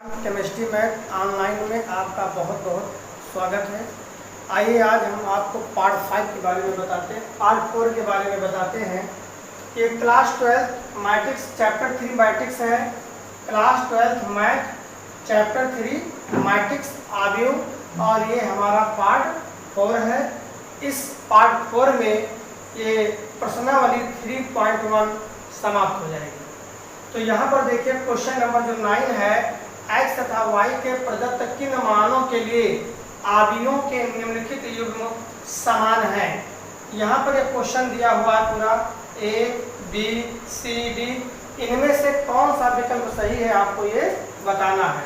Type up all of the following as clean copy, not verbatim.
Chemistry math online में आपका बहुत बहुत स्वागत है। आइए आज हम आपको पार्ट 5 के बारे में बताते हैं, पार्ट 4 के बारे में बताते हैं। ये क्लास 12 मैट्रिक्स चैप्टर 3 मैट्रिक्स है। क्लास 12 मैथ चैप्टर 3 मैट्रिक्स आव्यूह और ये हमारा पार्ट 4 है। इस पार्ट 4 में ये प्रश्नावली 3.1 समाप्त हो जाएगी। तो यहाँ पर देखिए क्वेश्चन नंबर जो 9 है, x तथा y के प्रदत्त किन मानों के लिए आव्यूहों के निम्नलिखित युग्म समान हैं। यहाँ पर एक क्वेश्चन दिया हुआ है पूरा a, b, c, d, इनमें से कौन सा विकल्प सही है आपको ये बताना है।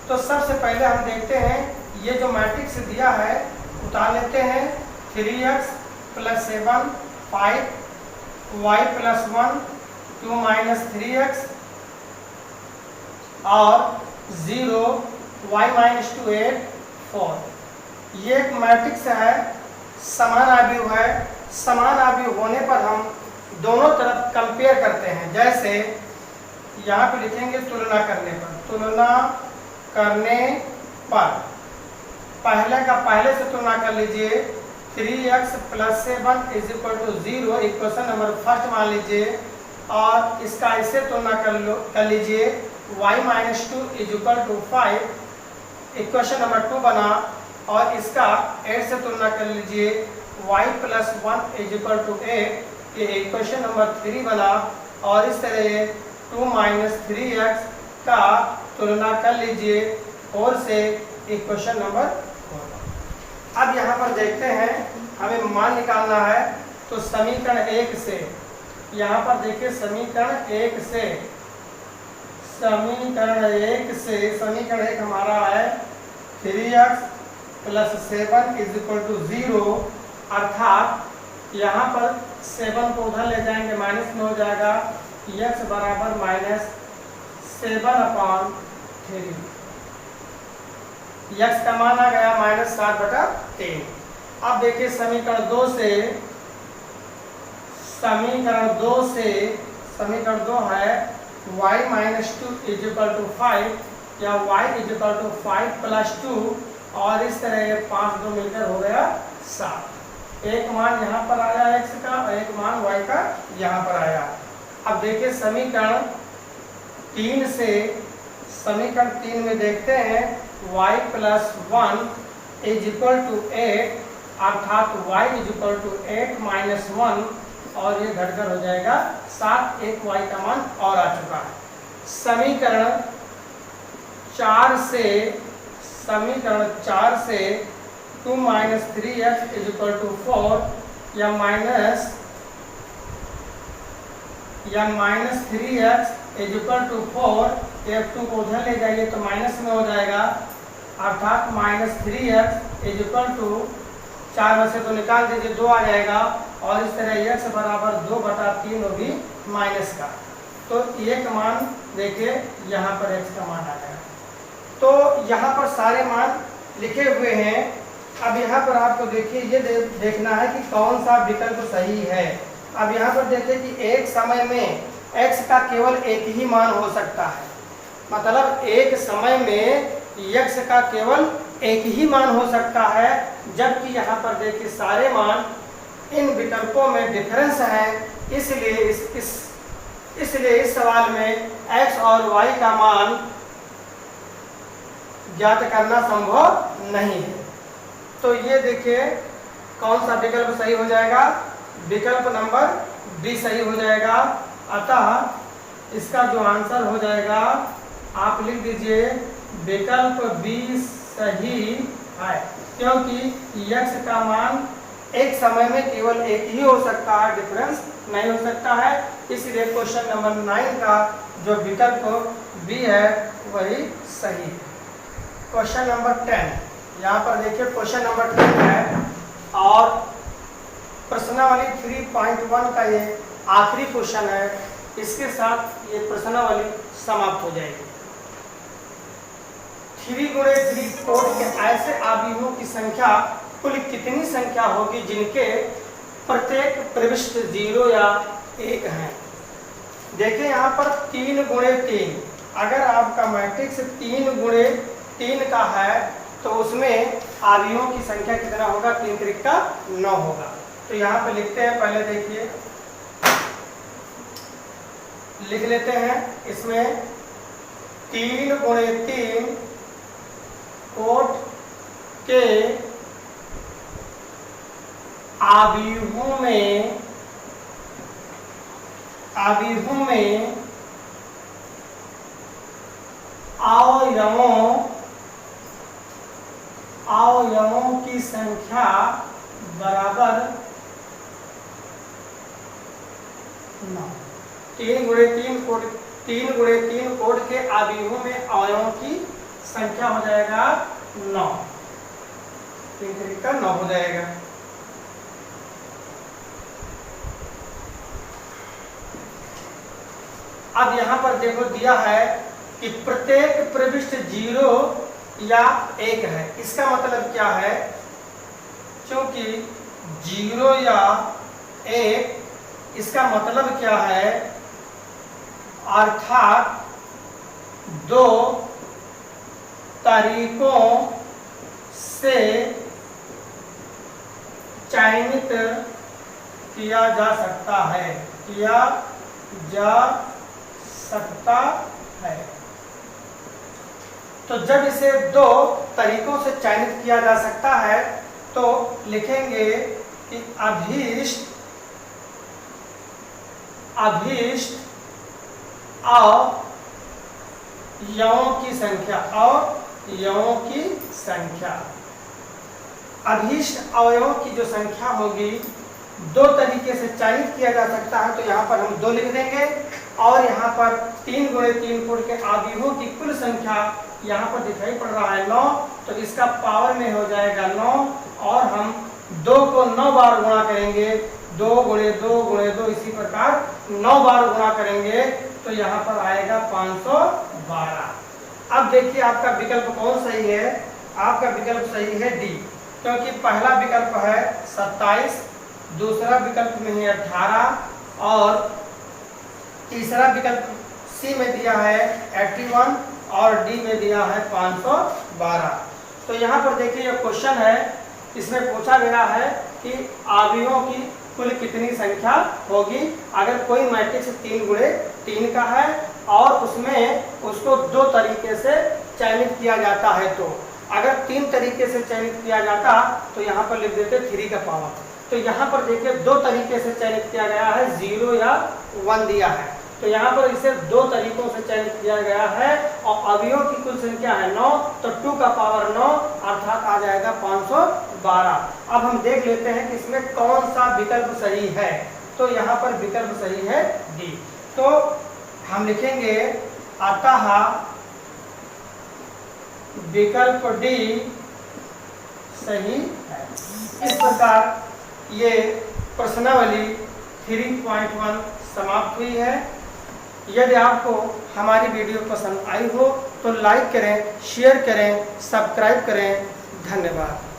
तो सबसे पहले हम देखते हैं ये जो मैट्रिक्स दिया है उतार लेते हैं। 3x + 7 5 y + 1 2 - 3x और 0 y - 2 8 4। ये एक मैट्रिक्स है, समान आव्यूह है। समान आव्यूह होने पर हम दोनों तरफ कंपेयर करते हैं। जैसे यहाँ पे लिखेंगे तुलना करने पर। तुलना करने पर पहले का पहले से तुलना कर लीजिए। 3x + 7 = 0 इक्वेशन नंबर फर्स्ट मान लीजिए और इसका इससे तुलना कर लीजिए। y - 2 = 5 इक्वेशन नंबर 2 बना और इसका 8 से तुलना कर लीजिए। y + 1 = 8 ये इक्वेशन नंबर 3 बना और इस तरह 2 - 3x का तुलना कर लीजिए 4 से इक्वेशन नंबर 4। अब यहाँ पर देखते हैं हमें मान निकालना है। तो समीकरण 1 से यहाँ पर देखिए समीकरण 1 समीकरण 1 हमारा है 3x + 7 = 0 अर्थात यहाँ पर 7 को उधर ले जाएंगे माइनस में हो जाएगा। x बराबर -7/3। x का मान आ गया -7/3। अब देखिए समीकरण 2 है y - 2 = 5 या y = 5 + 2 और इस तरह ये 5 2 मिलकर हो गया 7। एक मान यहाँ पर आया x का और एक मान y का यहाँ पर आया। अब देखिए समीकरण 3 में देखते हैं y + 1 = 8 अर्थात y = 8 - 1 और ये घटकर हो जाएगा 7। एक y का मान और आ चुका है। समीकरण 4 से 2 - 3x = 4 या -3x = 4 एक 2 को उधर ले जाइए तो माइनस में हो जाएगा अर्थात -3x = 4 में से तो निकाल दीजिए 2 आ जाएगा और इस तरह x बराबर 2/3 होगी माइनस का। तो एक मान देखिए यहाँ पर x का मान आ गया। तो यहाँ पर सारे मान लिखे हुए हैं। अब यहाँ पर आपको देखिए ये देखना है कि कौन सा विकल्प सही है। अब यहाँ पर देखिए कि एक समय में x का केवल एक ही मान हो सकता है। मतलब एक समय में x का केवल एक ही मान हो सकता है, जबकि यहाँ पर देखिए सारे मान इन विकल्पों में डिफरेंस है। इसलिए इस सवाल में x और y का मान ज्ञात करना संभव नहीं है। तो ये देखिए कौन सा विकल्प सही हो जाएगा। विकल्प नंबर डी सही हो जाएगा। अतः इसका जो आंसर हो जाएगा आप लिख दीजिए विकल्प बी सही है, क्योंकि x का मान एक समय में केवल एक ही हो सकता है, डिफरेंस नहीं हो सकता है। इसलिए क्वेश्चन नंबर 9 का जो विकल्प बी है वही सही है। क्वेश्चन नंबर 10 यहाँ पर देखिए क्वेश्चन नंबर 10 है और प्रश्नावली 3.1 का ये आखिरी क्वेश्चन है। इसके साथ ये प्रश्नावली समाप्त हो जाएगी। 3 × 3 कोड के ऐसे आव्यूहों की संख्या कुल कितनी संख्या होगी जिनके प्रत्येक प्रविष्टि 0 या 1 हैं। देखिए यहाँ पर 3 × 3 अगर आपका मैट्रिक्स 3 गुणे 3 का है तो उसमें अवयवों की संख्या कितना होगा? 3 त्रिक का 9 होगा। तो यहाँ पे लिखते हैं, पहले देखिए लिख लेते हैं। इसमें 3 गुणे 3 कोट के अवयवों में अवयवों की संख्या बराबर 9। 3 गुणे 3 कोट के अवयवों में अवयवों की संख्या हो जाएगा 9। 3 त्रिक का 9 हो जाएगा। अब यहाँ पर देखो दिया है कि प्रत्येक प्रविष्ट 0 या 1 है। इसका मतलब क्या है? क्योंकि 0 या 1 इसका मतलब क्या है? अर्थात 2 तरीकों से चयनित किया जा सकता है, तो जब इसे 2 तरीकों से चयनित किया जा सकता है तो लिखेंगे कि अभीष्ट अवयवों की संख्या अभीष्ट अवयवों की जो संख्या होगी 2 तरीके से चयनित किया जा सकता है। तो यहाँ पर हम 2 लिख देंगे और यहाँ पर 3 गुणे 3 कोट के अवयवों की कुल संख्या यहाँ पर दिखाई पड़ रहा है 9, तो इसका पावर में हो जाएगा 9 और हम 2 को 9 बार गुणा करेंगे। 2 गुणे 2 गुणे 2 इसी प्रकार 9 बार गुणा करेंगे तो यहाँ पर आएगा 512। अब देखिए आपका विकल्प कौन सही है? आपका विकल्प सही है डी, क्योंकि पहला विकल्प है 27, दूसरा विकल्प में है 18 और तीसरा विकल्प सी में दिया है 81 और डी में दिया है 512। तो यहाँ पर देखिए ये क्वेश्चन है, इसमें पूछा गया है कि अवयवों की कुल कितनी संख्या होगी अगर कोई मैट्रिक्स 3 गुणे 3 का है और उसमें उसको 2 तरीके से चयनित किया जाता है। तो अगर 3 तरीके से चयनित किया जाता तो यहाँ पर लिख देते 3 का पावर। तो यहाँ पर देखिए 2 तरीके से चयनित किया गया है, 0 या 1 दिया है, तो यहाँ पर इसे 2 तरीकों से चयनित किया गया है और अवयवों की कुल संख्या है 9, तो 2 का पावर 9 अर्थात आ जाएगा 512। अब हम देख लेते हैं कि इसमें कौन सा विकल्प सही है। तो यहाँ पर विकल्प सही है डी, तो हम लिखेंगे अतः विकल्प डी सही है। इस प्रकार ये प्रश्नावली 3.1 समाप्त हुई है। यदि आपको हमारी वीडियो पसंद आई हो तो लाइक करें, शेयर करें, सब्सक्राइब करें। धन्यवाद।